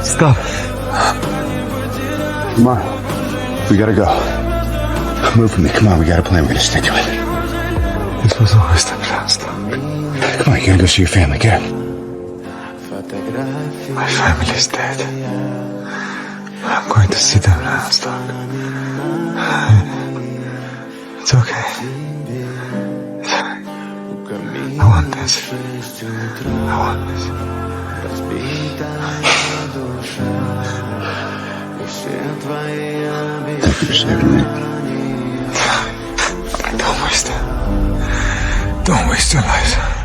Stop. Come on. We gotta go. Move with me. Come on, we got a plan. We're gonna stick to it. This was always the plan. Stop. Come on, you gotta go see your family. Get up. My family is dead. I'm going to see them now. Stop. It's okay. I want this. I want this. Thank you for saving me. Don't waste it. Don't waste your life.